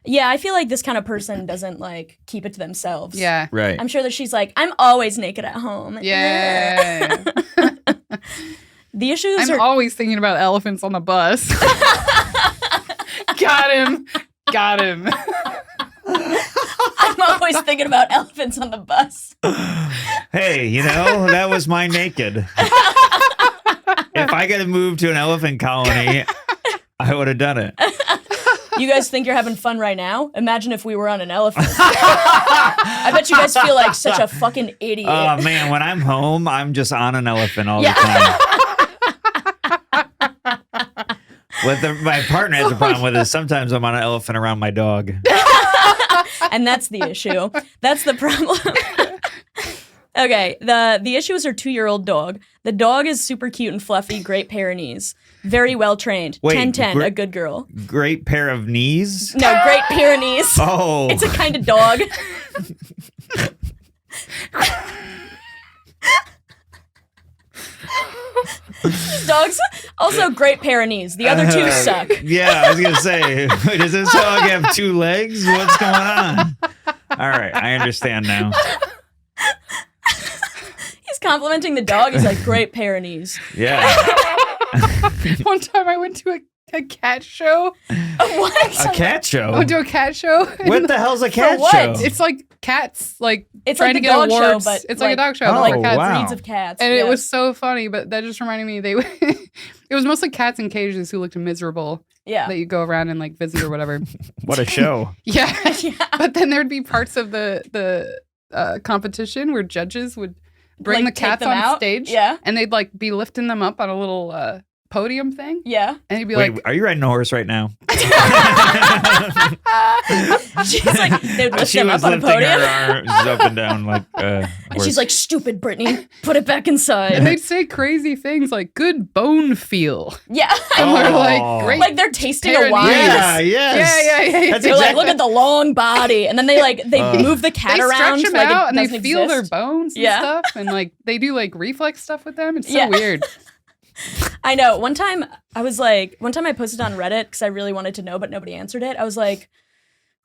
Yeah, I feel like this kind of person doesn't like keep it to themselves.
Yeah.
Right.
I'm sure that she's like, I'm always naked at home.
Yeah.
The issues
I'm
are
always thinking about elephants on the bus. Got him.
I'm always thinking about elephants on the bus.
Hey, that was my naked. If I could have moved to an elephant colony, I would have done it.
You guys think you're having fun right now? Imagine if we were on an elephant. I bet you guys feel like such a fucking idiot.
Oh, man, when I'm home, I'm just on an elephant all the time. My partner has a problem with it. Sometimes I'm on an elephant around my dog.
And that's the issue. That's the problem. Okay, the issue is her 2-year-old dog. The dog is super cute and fluffy, Great Pyrenees. Very well trained.
Wait,
10-10, a good girl.
Great pair of knees.
No, Great Pyrenees.
Oh.
It's a kind of dog. These dogs also Great Pyrenees. The other two suck.
Yeah, I was going to say, does this dog have 2 legs? What's going on? All right, I understand now.
He's complimenting the dog. He's like, Great Pyrenees.
Yeah.
One time I went to A cat show?
What?
A cat show?
Oh, do a cat show?
What the hell's a cat
what?
show?
It's like cats, like
It's
trying
like
to
a
get
dog show,
awards.
but
it's like a dog show,
Oh,
but like cats.
wow.
Breeds of cats.
And
yeah.
it was so funny, but that just reminded me it was mostly cats in cages who looked miserable
Yeah.
that you go around and like visit or whatever.
What a show.
Yeah.
Yeah.
But then there'd be parts of the competition where judges would bring
Like,
the
take
cats
them
on
out?
stage.
Yeah.
And they'd like be lifting them up on a little podium thing.
Yeah.
And he'd be
Wait,
like,
are you riding a horse right now?
She's like, they'd lift
She
them
was
up on a
lifting
podium.
her arms up and down like
And
horse.
she's like, stupid Brittany, put it back inside.
and they'd say crazy things like good bone feel.
Yeah.
And we're
Oh.
like, great.
Like they're tasting a
Pyrenees.
wine.
yeah, yes.
Yeah.
That's
They're like,
exactly-
look at the long body. And then they move the cat
They
around
stretch them
like
out
it
and they
doesn't
feel their
exist.
bones and
Yeah.
stuff. And like they do like reflex stuff with them. It's so
Yeah.
weird.
I know. One time I posted on Reddit because I really wanted to know, but nobody answered it. I was like,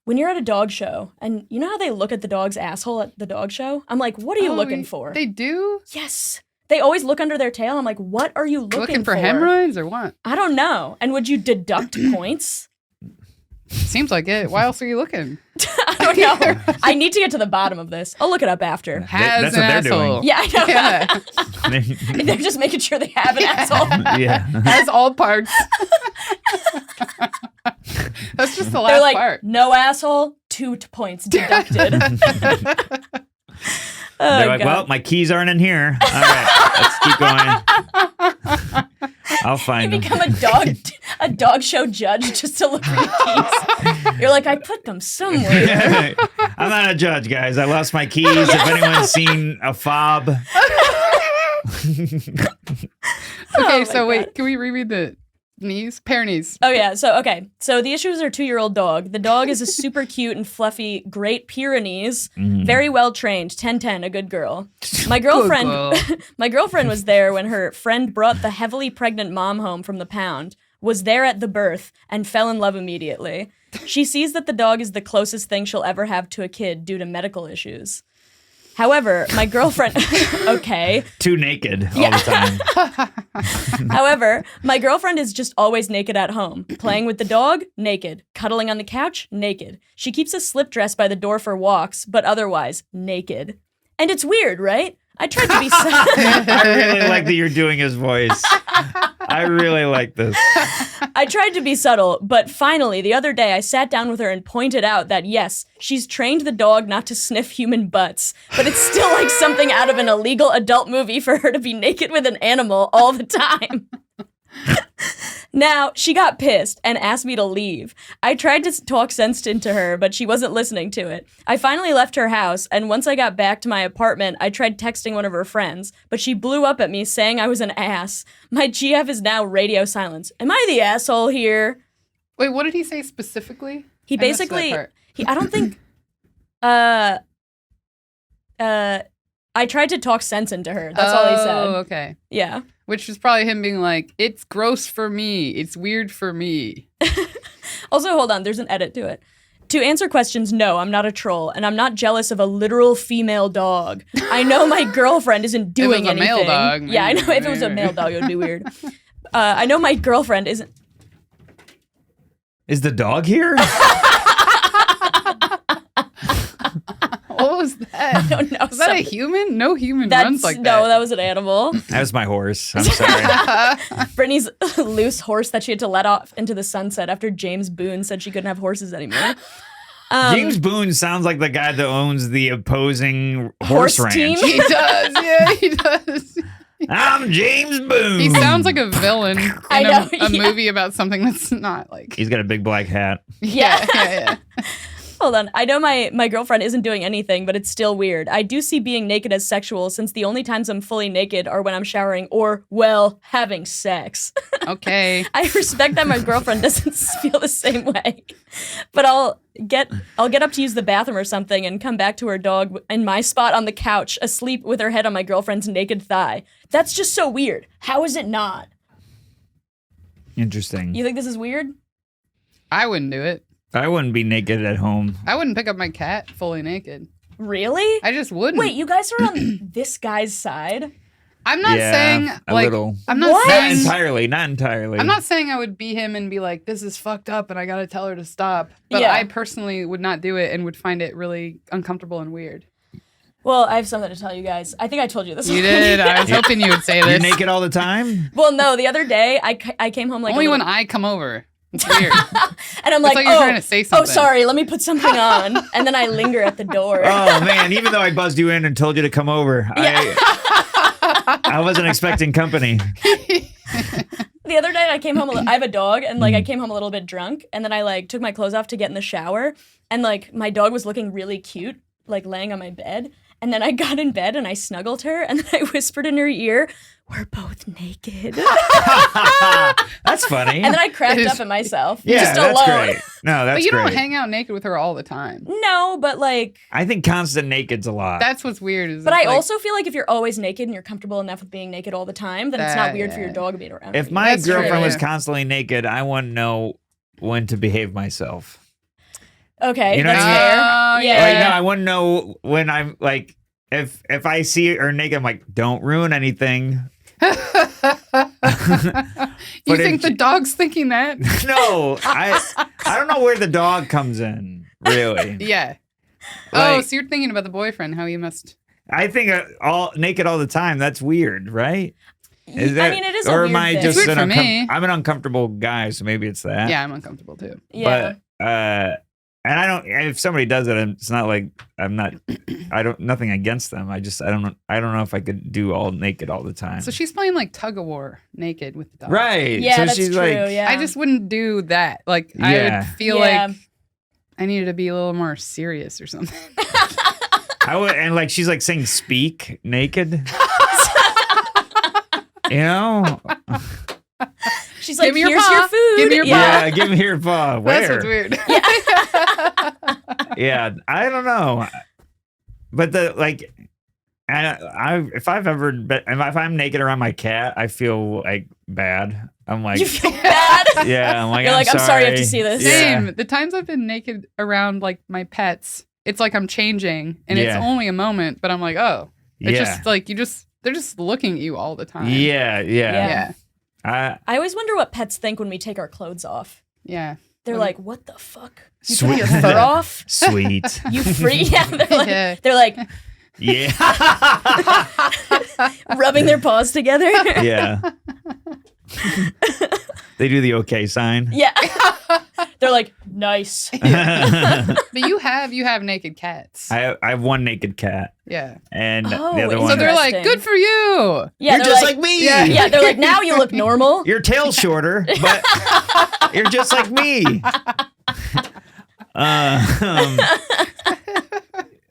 when you're at a dog show and you know how they look at the dog's asshole at the dog show? I'm like, what are you looking for?
They do?
Yes. They always look under their tail. I'm like, what are you looking
For hemorrhoids or what?
I don't know. And would you deduct points?
Seems like it. Why else are you looking?
I don't know. I need to get to the bottom of this. I'll look it up after.
Has
that's
an
what they're doing.
asshole.
Yeah, I know.
Yeah.
They're just making sure they have an asshole.
yeah.
Has all parts. That's just the
They're
last
like,
part.
no asshole, 2 points deducted. Oh,
They're like,
God.
well, my keys aren't in here. All right, let's keep going. I'll find
You
them.
become a dog show judge just to look for your keys. You're like, I put them somewhere.
I'm not a judge, guys. I lost my keys. If anyone's seen a fob,
Okay,
my
so wait,
God.
can we reread the Pyrenees?
Oh, yeah. So the issue is our 2-year-old dog. The dog is a super cute and fluffy Great Pyrenees. Very well trained. 10-10, a good girl. My girlfriend,
girl.
my girlfriend was there when her friend brought the heavily pregnant mom home from the pound, was there at the birth, and fell in love immediately. She sees that the dog is the closest thing she'll ever have to a kid due to medical issues. However, my girlfriend, okay.
too naked all the time.
However, my girlfriend is just always naked at home. Playing with the dog, naked. Cuddling on the couch, naked. She keeps a slip dress by the door for walks, but otherwise, naked. And it's weird, right? I tried to be
I really like that you're doing his voice. I really like this.
I tried to be subtle, but finally, the other day, I sat down with her and pointed out that yes, she's trained the dog not to sniff human butts, but it's still like something out of an illegal adult movie for her to be naked with an animal all the time. Now, she got pissed and asked me to leave. I tried to talk sense into her, but she wasn't listening to it. I finally left her house, and once I got back to my apartment, I tried texting one of her friends, but she blew up at me saying I was an ass. My GF is now radio silence. Am I the asshole here?
Wait, what did he say specifically?
He
I missed that
basically,
part.
I don't think, I tried to talk sense into her. That's all he said.
Oh, okay.
Yeah.
Which is probably him being like, it's gross for me. It's weird for me.
Also, hold on, there's an edit to it. To answer questions, no, I'm not a troll, and I'm not jealous of a literal female dog. I know my girlfriend isn't doing
was a male
anything.
dog,
Yeah, I know.
maybe.
If it was a male dog, it would be weird. I know my girlfriend isn't.
Is the dog here?
What was that?
I don't know.
Was that a human? No human runs like that.
No, that was an animal.
That was my horse. I'm sorry.
Brittany's loose horse that she had to let off into the sunset after James Boone said she couldn't have horses anymore.
James Boone sounds like the guy that owns the opposing horse ranch.
team?
He does. Yeah, he does.
I'm James Boone.
He sounds like a villain in
I know,
a
yeah.
movie about something that's not like.
He's got a big black hat.
Yeah.
Hold on. I know my girlfriend isn't doing anything, but it's still weird. I do see being naked as sexual since the only times I'm fully naked are when I'm showering or, well, having sex.
Okay.
I respect that my girlfriend doesn't feel the same way. But I'll get up to use the bathroom or something and come back to her dog in my spot on the couch, asleep with her head on my girlfriend's naked thigh. That's just so weird. How is it not?
Interesting.
You think this is weird?
I wouldn't do it.
I wouldn't be naked at home.
I wouldn't pick up my cat fully naked.
Really?
I just wouldn't.
Wait, you guys are on this guy's side?
I'm not saying
a
like
little.
I'm not
What?
saying
Not entirely.
I'm not saying I would be him and be like, this is fucked up and I gotta tell her to stop. But
Yeah.
I personally would not do it and would find it really uncomfortable and weird.
Well, I have something to tell you guys. I think I told you this.
You
already.
did. I was hoping you would say this.
You're naked all the time?
Well, no, the other day I came home like
Only
a
when
little-
I come over. It's weird.
and I'm
It's
like,
like you're trying to say
oh,
something.
sorry, let me put something on, and then I linger at the door.
Oh man! Even though I buzzed you in and told you to come over, I wasn't expecting company.
The other night I came home. I have a dog, and like I came home a little bit drunk, and then I like took my clothes off to get in the shower, and like my dog was looking really cute, like laying on my bed. And then I got in bed and I snuggled her, and then I whispered in her ear, "We're both naked."
That's funny.
And then I cracked
It is-
up at myself.
yeah,
just
that's
alone.
great. No, that's
But you
great.
don't hang out naked with her all the time.
No, but like,
I think constant naked's a lot.
That's what's weird. Is
but
it's
I
like,
also feel like if you're always naked and you're comfortable enough with being naked all the time, then it's not
That-
weird for your
yeah.
dog being around.
If
you.
my
That's true,
girlfriend was
yeah.
constantly naked, I wouldn't know when to behave myself.
Okay,
You know what
that's
I mean?
fair.
Oh,
yeah.
Like, no, I wouldn't know when I'm like, if I see her naked, I'm like, don't ruin anything.
you
But
think
if-
the dog's thinking that?
No, I don't know where the dog comes in, really.
Yeah.
Like-
Oh, so you're thinking about the boyfriend, how he must.
I think all naked all the time, that's weird, right?
I mean, it is a
or
weird
am I
thing.
just
It's weird for me.
I'm an uncomfortable guy, so maybe it's that.
Yeah, I'm uncomfortable too.
Yeah.
But and I don't. If somebody does it, it's not like I'm not. I don't. Nothing against them. I don't know if I could do all naked all the time.
So she's playing like tug of war naked with the dog.
right.
Yeah,
so
that's
she's
true.
like,
yeah.
I just wouldn't do that. Like I
Yeah.
would feel
Yeah.
like I needed to be a little more serious or something.
I would, and like she's like saying "speak" naked. You know?
She's like,
Give me your
"Here's
paw.
your food."
Give me your
Yeah. Give me your paw.
That's
Where?
what's weird.
Yeah, I don't know, but the like, and if I've ever been, if I'm naked around my cat, I feel like bad. I'm like,
You feel bad.
yeah, I'm like,
You're like, I'm sorry I have to see this.
Yeah.
Same. The times I've been naked around like my pets, it's like I'm changing, and it's
Yeah.
only a moment, but I'm like, oh, it's
Yeah.
just like they're just looking at you all the time.
Yeah,
Yeah.
Yeah.
I always wonder what pets think when we take our clothes off.
Yeah.
They're
What-
like, "What the fuck? You
Sweet.
took your fur off?
Sweet.
You free?" Yeah,
Yeah.
they're like
Yeah.
rubbing their paws together.
Yeah. They do the okay sign.
Yeah. They're like, "Nice."
But you have naked cats.
I have one naked cat,
Yeah.
and
Oh,
the other
so
one.
So they're like,
Interesting.
good for you.
Yeah,
You're
they're
just like me.
Yeah.
Yeah, they're like, "Now you look normal."
Your tail's shorter, but you're just like me.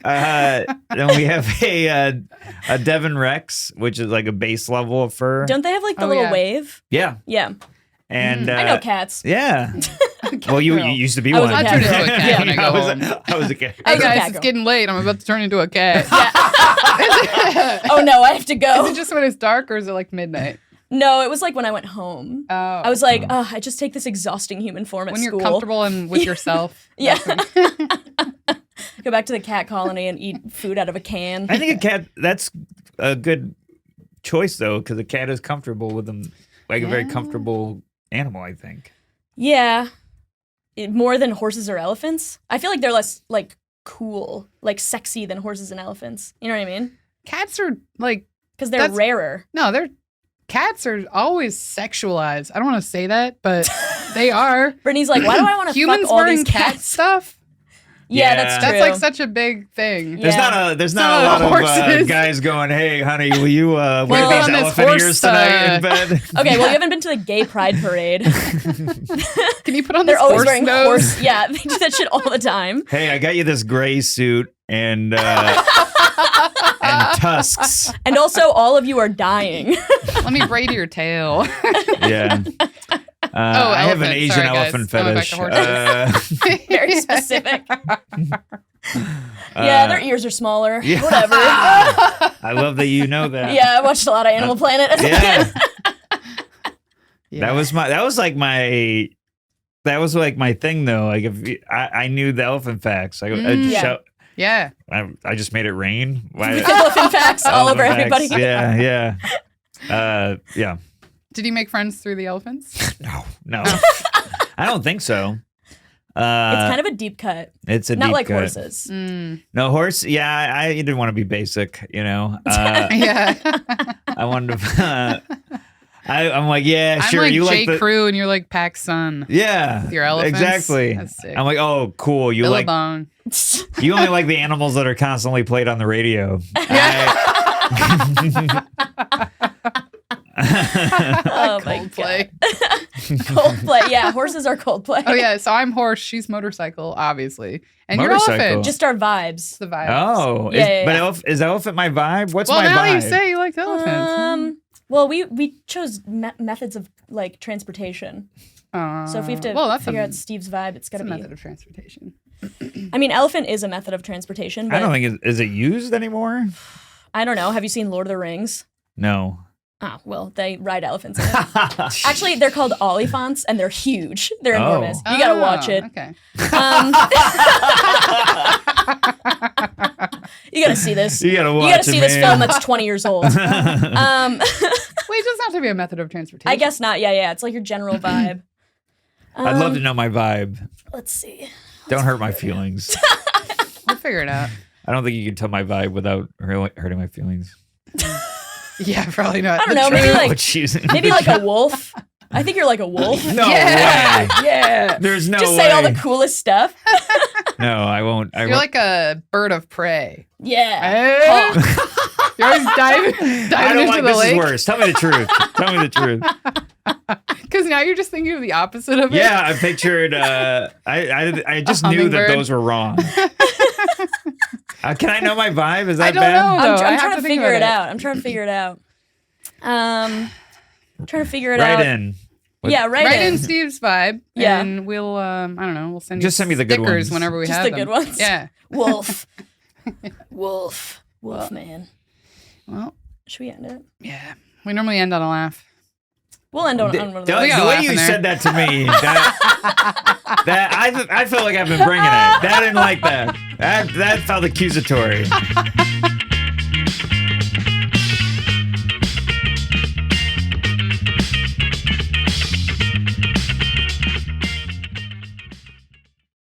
Then we have a Devon Rex, which is like a base level of fur.
Don't they have like the
Oh,
little
yeah.
wave?
Yeah,
Yeah,
and
I know cats.
Yeah. Well, you used to be
I was
one.
a cat girl.
I turned into a cat when I go home.
I was a cat.
I
Hey
was a
guys,
cat
it's
girl.
getting late. I'm about to turn into a cat.
Oh no, I have to
Is
go.
it just when it's dark or is it like midnight?
No, it was like when I went home.
Oh.
I was like, "Oh, I just take this exhausting human form at
when you're
school."
comfortable and with yourself.
Yeah. Go back to the cat colony and eat food out of a can.
I think a cat, that's a good choice, though, because a cat is comfortable with them, like a very
Yeah.
comfortable animal, I think.
Yeah. More than horses or elephants. I feel like they're less like cool, like sexy than horses and elephants. You know what I mean?
Cats are like,
Because they're
That's-
rarer.
no, cats are always sexualized. I don't want to say that, but they are.
Brittany's like, "Why do I want to
Humans
fuck all
wearing
these
cat
cats?"
stuff.
Yeah,
Yeah.
that's true.
That's like such a big thing.
Yeah.
There's
Not
not
a
a lot of
horses.
guys going, "Hey, honey, will you wear
Well,
these
on this
elephant
horse,
ears tonight in bed?"
Okay, well, you haven't been to the gay pride parade.
Can you put on
They're
this
always
horse
wearing
nose?
horse. Yeah, they do that shit all the time.
Hey, I got you this gray suit and tusks.
And also, all of you are dying.
Let me braid your tail.
Yeah. I have an
elephant.
Asian
Sorry, guys.
elephant
Going back
fetish.
to horses.
Very specific. Yeah, their ears are smaller.
yeah.
Whatever.
I love that you know that.
Yeah, I watched a lot of Animal Planet as a
Yeah.
kid.
Yeah.
That was like my thing though. Like if I knew the elephant facts, I'd
Yeah.
Yeah.
I just made it rain.
Elephant facts all over everybody.
Yeah. Yeah.
Did you make friends through the elephants?
No. I don't think so.
It's kind of a deep cut.
It's a
not
deep
like
cut.
horses.
No horse. Yeah, I didn't want to be basic.
Yeah.
I wanted to. I'm like, yeah,
I'm
sure.
like
You
J.
like the
Crew, and you're like Pac's son.
yeah,
With your elephants.
exactly.
That's sick.
I'm like, oh, cool. You like
Billabong.
you only like the animals that are constantly played on the radio.
Oh my
Coldplay.
God. Coldplay. Yeah, horses are Coldplay.
Oh yeah, so I'm horse, she's motorcycle, obviously. And
Motorcycle.
you're elephant.
Just our vibes.
the vibe.
Oh,
Yeah.
Is elephant my vibe? What's
well,
my
now
vibe?
you say you like elephants.
Well, we chose methods of like transportation. So if we have to
that's
figure out Steve's vibe, it's got to
a
be.
method of transportation.
I mean, elephant is a method of transportation, but
I don't think is it used anymore?
I don't know. Have you seen Lord of the Rings?
No.
Oh, well, they ride elephants in it. Actually, they're called oliphants, and they're huge. They're enormous. You gotta watch it.
Okay.
You gotta see this.
You gotta watch
You gotta see
it,
this
man.
film that's 20 years old.
Wait, it doesn't have to be a method of transportation.
I guess not. Yeah. It's like your general vibe.
I'd love to know my vibe.
Let's see.
Don't hurt my feelings.
We'll figure it out.
I don't think you can tell my vibe without hurting my feelings.
Yeah, probably not.
I don't know. Maybe like a wolf. I think you're like a wolf.
No way.
Yeah.
There's no
Just
way.
say all the coolest stuff.
No, I won't.
You're like a bird of prey.
Yeah.
You're always diving
I don't
into
like
the
this
lake.
is worse. Tell me the truth. Tell me the truth.
Because now you're just thinking of the opposite of it.
Yeah, I pictured. I just knew that
hummingbird.
those were wrong. Can I know my vibe? Is that
I don't
bad?
know.
I'm
I have
trying
to
to
think
figure
about
it
it.
out. I'm trying to figure it out. Trying to figure it
Right
out.
in.
Yeah, right
Right
in.
in Steve's vibe.
Yeah.
And we'll, I don't know, we'll send
Just
you
send me the good
stickers
ones.
whenever we
Just
have
the
them.
good ones?
Yeah.
Wolf. Wolf, man.
Well,
Should we end it?
yeah. We normally end on a laugh.
We'll end on one of
The
those.
We got a
way
laugh
you
in there.
said that to me, that I felt like I've been bringing it. That I didn't like that. That felt accusatory.